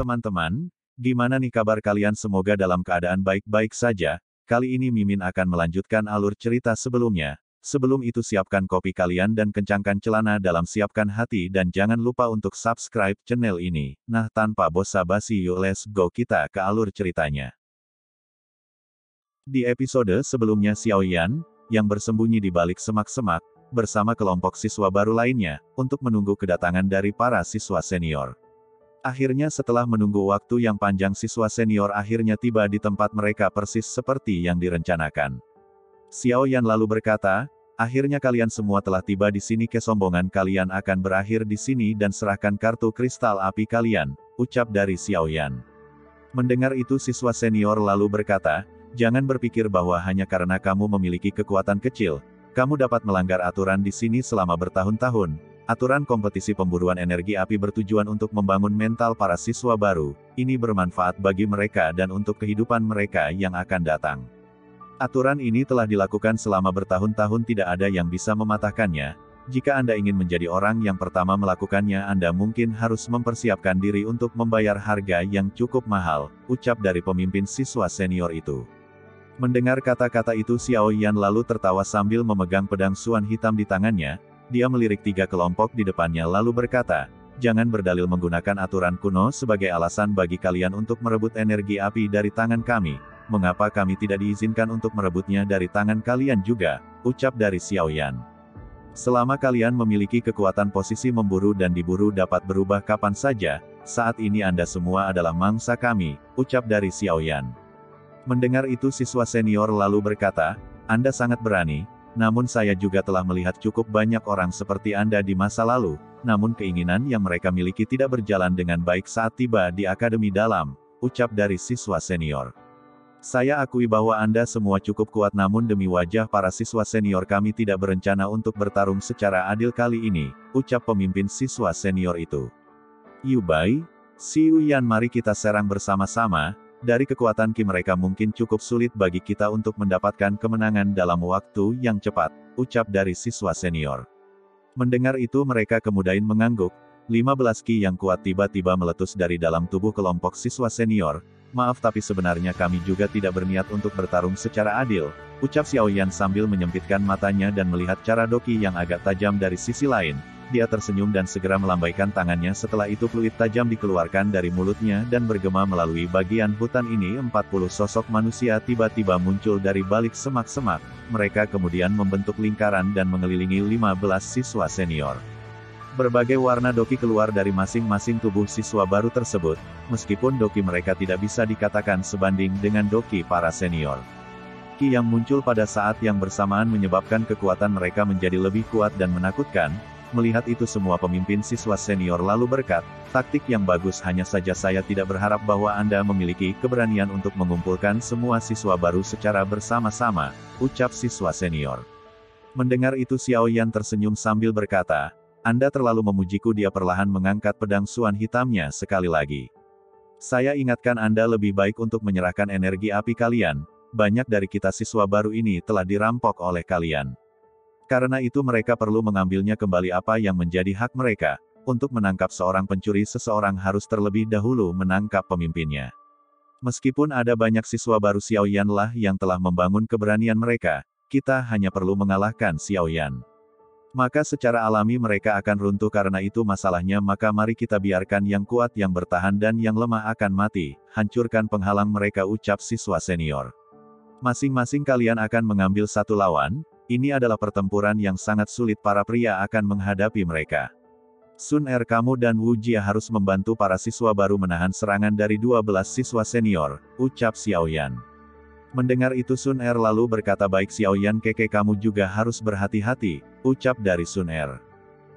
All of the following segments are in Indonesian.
Teman-teman, gimana nih kabar kalian? Semoga dalam keadaan baik-baik saja. Kali ini Mimin akan melanjutkan alur cerita sebelumnya. Sebelum itu siapkan kopi kalian dan kencangkan celana dalam siapkan hati dan jangan lupa untuk subscribe channel ini. Nah tanpa basa-basi yuk let's go kita ke alur ceritanya. Di episode sebelumnya Xiao Yan, yang bersembunyi di balik semak-semak, bersama kelompok siswa baru lainnya, untuk menunggu kedatangan dari para siswa senior. Akhirnya setelah menunggu waktu yang panjang siswa senior akhirnya tiba di tempat mereka persis seperti yang direncanakan. Xiao Yan lalu berkata, akhirnya kalian semua telah tiba di sini, kesombongan kalian akan berakhir di sini dan serahkan kartu kristal api kalian, ucap dari Xiao Yan. Mendengar itu siswa senior lalu berkata, jangan berpikir bahwa hanya karena kamu memiliki kekuatan kecil, kamu dapat melanggar aturan di sini selama bertahun-tahun. Aturan kompetisi pemburuan energi api bertujuan untuk membangun mental para siswa baru, ini bermanfaat bagi mereka dan untuk kehidupan mereka yang akan datang. Aturan ini telah dilakukan selama bertahun-tahun, tidak ada yang bisa mematahkannya. Jika Anda ingin menjadi orang yang pertama melakukannya, Anda mungkin harus mempersiapkan diri untuk membayar harga yang cukup mahal, ucap dari pemimpin siswa senior itu. Mendengar kata-kata itu Xiao Yan lalu tertawa sambil memegang pedang Suan hitam di tangannya. Dia melirik 3 kelompok di depannya lalu berkata, jangan berdalil menggunakan aturan kuno sebagai alasan bagi kalian untuk merebut energi api dari tangan kami. Mengapa kami tidak diizinkan untuk merebutnya dari tangan kalian juga, ucap dari Xiao Yan. Selama kalian memiliki kekuatan posisi memburu dan diburu dapat berubah kapan saja, saat ini Anda semua adalah mangsa kami, ucap dari Xiao Yan. Mendengar itu siswa senior lalu berkata, Anda sangat berani. Namun saya juga telah melihat cukup banyak orang seperti Anda di masa lalu, namun keinginan yang mereka miliki tidak berjalan dengan baik saat tiba di Akademi Dalam, ucap dari siswa senior. Saya akui bahwa Anda semua cukup kuat, namun demi wajah para siswa senior kami tidak berencana untuk bertarung secara adil kali ini, ucap pemimpin siswa senior itu. Yu Bai, Xiao Yan, mari kita serang bersama-sama. Dari kekuatan Qi mereka mungkin cukup sulit bagi kita untuk mendapatkan kemenangan dalam waktu yang cepat, ucap dari siswa senior. Mendengar itu mereka kemudian mengangguk, 15 Qi yang kuat tiba-tiba meletus dari dalam tubuh kelompok siswa senior. Maaf tapi sebenarnya kami juga tidak berniat untuk bertarung secara adil, ucap Xiao Yan sambil menyempitkan matanya dan melihat cara doki yang agak tajam dari sisi lain. Dia tersenyum dan segera melambaikan tangannya, setelah itu fluid tajam dikeluarkan dari mulutnya dan bergema melalui bagian hutan ini. 40 sosok manusia tiba-tiba muncul dari balik semak-semak, mereka kemudian membentuk lingkaran dan mengelilingi 15 siswa senior. Berbagai warna doki keluar dari masing-masing tubuh siswa baru tersebut, meskipun doki mereka tidak bisa dikatakan sebanding dengan doki para senior. Qi yang muncul pada saat yang bersamaan menyebabkan kekuatan mereka menjadi lebih kuat dan menakutkan. Melihat itu semua pemimpin siswa senior lalu berkata, taktik yang bagus, hanya saja saya tidak berharap bahwa Anda memiliki keberanian untuk mengumpulkan semua siswa baru secara bersama-sama, ucap siswa senior. Mendengar itu Xiao Yan tersenyum sambil berkata, Anda terlalu memujiku. Dia perlahan mengangkat pedang Suan hitamnya sekali lagi. Saya ingatkan Anda lebih baik untuk menyerahkan energi api kalian, banyak dari kita siswa baru ini telah dirampok oleh kalian. Karena itu mereka perlu mengambilnya kembali. Apa yang menjadi hak mereka. Untuk menangkap seorang pencuri, seseorang harus terlebih dahulu menangkap pemimpinnya. Meskipun ada banyak siswa baru, Xiao Yan lah yang telah membangun keberanian mereka, kita hanya perlu mengalahkan Xiao Yan. Maka secara alami mereka akan runtuh. Karena itu masalahnya, maka mari kita biarkan yang kuat yang bertahan dan yang lemah akan mati, hancurkan penghalang mereka, ucap siswa senior. Masing-masing kalian akan mengambil satu lawan. Ini adalah pertempuran yang sangat sulit, para pria akan menghadapi mereka. Sun Er, kamu dan Wu Jia harus membantu para siswa baru menahan serangan dari 12 siswa senior, ucap Xiao Yan. Mendengar itu Sun Er lalu berkata, baik Xiao Yan, Keke kamu juga harus berhati-hati, ucap dari Sun Er.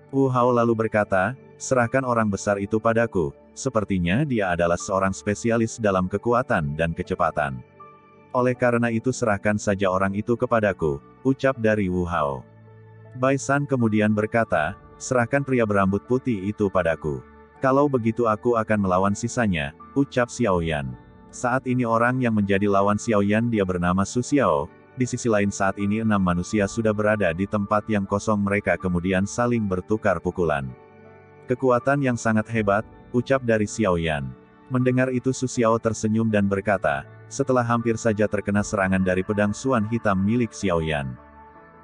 Wu Hao lalu berkata, serahkan orang besar itu padaku, sepertinya dia adalah seorang spesialis dalam kekuatan dan kecepatan. Oleh karena itu serahkan saja orang itu kepadaku, ucap dari Wu Hao. Bai San kemudian berkata, serahkan pria berambut putih itu padaku. Kalau begitu aku akan melawan sisanya, ucap Xiao Yan. Saat ini orang yang menjadi lawan Xiao Yan dia bernama Su Xiao. Di sisi lain saat ini 6 manusia sudah berada di tempat yang kosong, mereka kemudian saling bertukar pukulan. Kekuatan yang sangat hebat, ucap dari Xiao Yan. Mendengar itu Su Xiao tersenyum dan berkata, setelah hampir saja terkena serangan dari pedang Suan hitam milik Xiaoyan.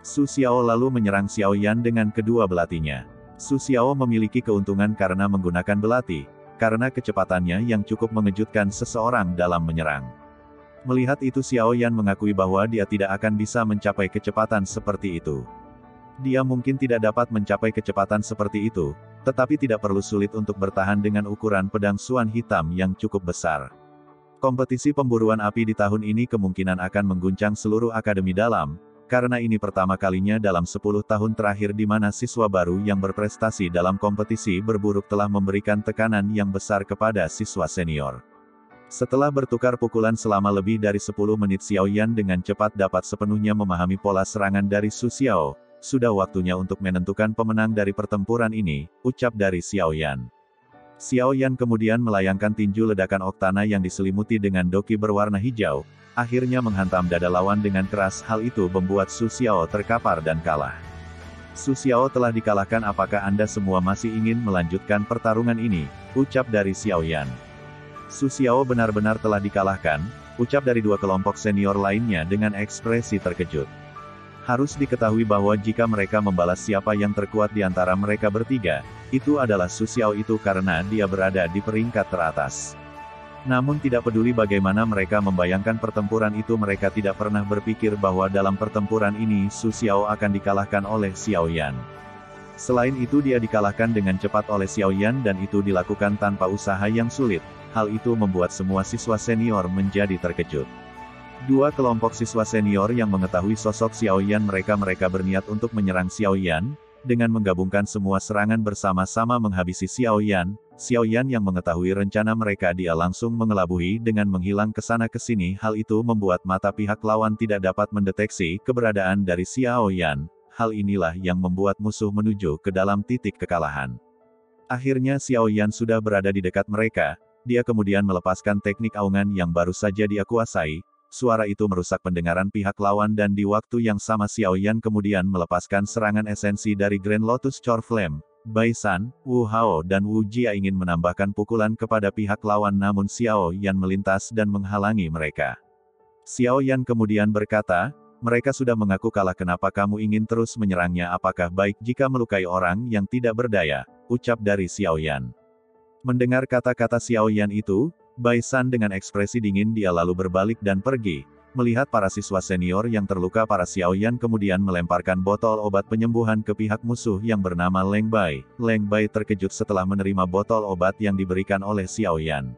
Su Xiao lalu menyerang Xiaoyan dengan kedua belatinya. Su Xiao memiliki keuntungan karena menggunakan belati, karena kecepatannya yang cukup mengejutkan seseorang dalam menyerang. Melihat itu Xiaoyan mengakui bahwa dia tidak akan bisa mencapai kecepatan seperti itu. Dia mungkin tidak dapat mencapai kecepatan seperti itu, tetapi tidak perlu sulit untuk bertahan dengan ukuran pedang Suan hitam yang cukup besar. Kompetisi pemburuan api di tahun ini kemungkinan akan mengguncang seluruh akademi dalam, karena ini pertama kalinya dalam 10 tahun terakhir di mana siswa baru yang berprestasi dalam kompetisi berburu telah memberikan tekanan yang besar kepada siswa senior. Setelah bertukar pukulan selama lebih dari 10 menit Xiaoyan dengan cepat dapat sepenuhnya memahami pola serangan dari Su Xiao. Sudah waktunya untuk menentukan pemenang dari pertempuran ini, ucap dari Xiaoyan. Xiaoyan kemudian melayangkan tinju ledakan oktana yang diselimuti dengan doki berwarna hijau, akhirnya menghantam dada lawan dengan keras. Hal itu membuat Su Xiao terkapar dan kalah. Su Xiao telah dikalahkan. Apakah Anda semua masih ingin melanjutkan pertarungan ini? Ucap dari Xiaoyan. Su Xiao benar-benar telah dikalahkan, ucap dari dua kelompok senior lainnya dengan ekspresi terkejut. Harus diketahui bahwa jika mereka membalas siapa yang terkuat di antara mereka bertiga, itu adalah Su Xiao itu karena dia berada di peringkat teratas. Namun tidak peduli bagaimana mereka membayangkan pertempuran itu, mereka tidak pernah berpikir bahwa dalam pertempuran ini Su Xiao akan dikalahkan oleh Xiaoyan. Selain itu dia dikalahkan dengan cepat oleh Xiaoyan dan itu dilakukan tanpa usaha yang sulit. Hal itu membuat semua siswa senior menjadi terkejut. Dua kelompok siswa senior yang mengetahui sosok Xiaoyan mereka berniat untuk menyerang Xiaoyan, dengan menggabungkan semua serangan bersama-sama menghabisi Xiaoyan. Xiaoyan yang mengetahui rencana mereka dia langsung mengelabui dengan menghilang ke sana ke sini. Hal itu membuat mata pihak lawan tidak dapat mendeteksi keberadaan dari Xiaoyan. Hal inilah yang membuat musuh menuju ke dalam titik kekalahan. Akhirnya Xiaoyan sudah berada di dekat mereka, dia kemudian melepaskan teknik aungan yang baru saja dia kuasai. Suara itu merusak pendengaran pihak lawan dan di waktu yang sama Xiaoyan kemudian melepaskan serangan esensi dari Grand Lotus Chor Flame. Bai San, Wu Hao dan Wu Jia ingin menambahkan pukulan kepada pihak lawan namun Xiaoyan melintas dan menghalangi mereka. Xiaoyan kemudian berkata, mereka sudah mengaku kalah, kenapa kamu ingin terus menyerangnya? Apakah baik jika melukai orang yang tidak berdaya? Ucap dari Xiaoyan. Mendengar kata-kata Xiaoyan itu, Bai San dengan ekspresi dingin dia lalu berbalik dan pergi. Melihat para siswa senior yang terluka, para Xiaoyan kemudian melemparkan botol obat penyembuhan ke pihak musuh yang bernama Leng Bai. Leng Bai terkejut setelah menerima botol obat yang diberikan oleh Xiaoyan.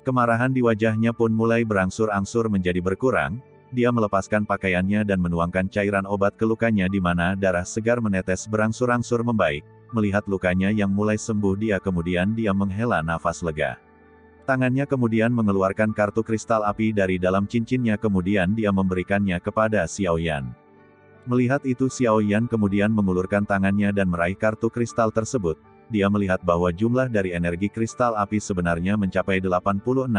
Kemarahan di wajahnya pun mulai berangsur-angsur menjadi berkurang. Dia melepaskan pakaiannya dan menuangkan cairan obat ke lukanya di mana darah segar menetes berangsur-angsur membaik. Melihat lukanya yang mulai sembuh dia menghela nafas lega. Tangannya kemudian mengeluarkan kartu kristal api dari dalam cincinnya kemudian dia memberikannya kepada Xiaoyan. Melihat itu Xiaoyan kemudian mengulurkan tangannya dan meraih kartu kristal tersebut. Dia melihat bahwa jumlah dari energi kristal api sebenarnya mencapai 86,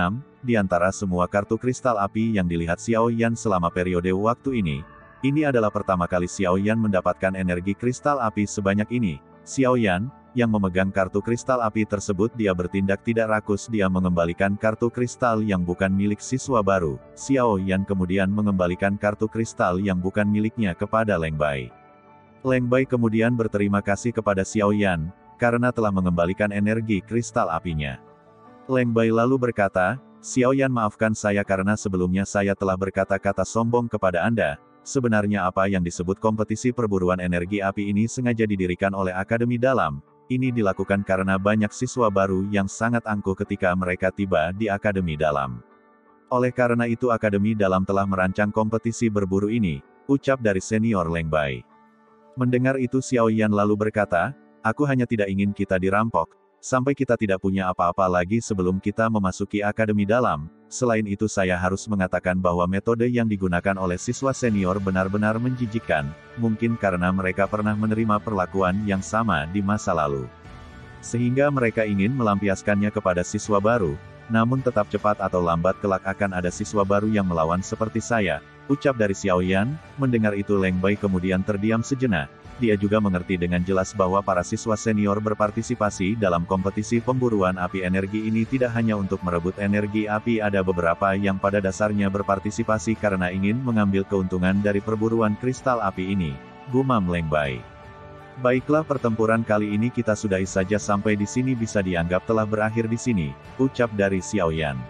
di antara semua kartu kristal api yang dilihat Xiaoyan selama periode waktu ini. Ini adalah pertama kali Xiaoyan mendapatkan energi kristal api sebanyak ini. Xiaoyan, yang memegang kartu kristal api tersebut dia bertindak tidak rakus, dia mengembalikan kartu kristal yang bukan milik siswa baru. Xiaoyan kemudian mengembalikan kartu kristal yang bukan miliknya kepada Leng Bai. Leng Bai kemudian berterima kasih kepada Xiaoyan, karena telah mengembalikan energi kristal apinya. Leng Bai lalu berkata, Xiaoyan maafkan saya karena sebelumnya saya telah berkata-kata sombong kepada Anda. Sebenarnya apa yang disebut kompetisi perburuan energi api ini sengaja didirikan oleh Akademi Dalam. Ini dilakukan karena banyak siswa baru yang sangat angkuh ketika mereka tiba di Akademi Dalam. Oleh karena itu Akademi Dalam telah merancang kompetisi berburu ini, ucap dari senior Leng Bai. Mendengar itu Xiaoyan lalu berkata, aku hanya tidak ingin kita dirampok, sampai kita tidak punya apa-apa lagi sebelum kita memasuki Akademi Dalam. Selain itu saya harus mengatakan bahwa metode yang digunakan oleh siswa senior benar-benar menjijikkan, mungkin karena mereka pernah menerima perlakuan yang sama di masa lalu. Sehingga mereka ingin melampiaskannya kepada siswa baru, namun tetap cepat atau lambat kelak akan ada siswa baru yang melawan seperti saya, Ucap dari Xiao Yan. Mendengar itu Leng Bai kemudian terdiam sejenak. Dia juga mengerti dengan jelas bahwa para siswa senior berpartisipasi dalam kompetisi pemburuan api energi ini tidak hanya untuk merebut energi api, ada beberapa yang pada dasarnya berpartisipasi karena ingin mengambil keuntungan dari perburuan kristal api ini. Gumam Leng Bai. Baiklah, pertempuran kali ini kita sudahi saja sampai di sini, bisa dianggap telah berakhir di sini, ucap dari Xiao Yan.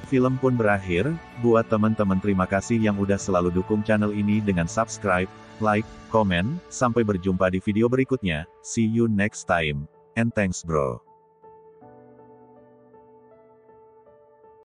Film pun berakhir. Buat teman-teman, terima kasih yang udah selalu dukung channel ini dengan subscribe, like, komen. Sampai berjumpa di video berikutnya. See you next time. And thanks bro.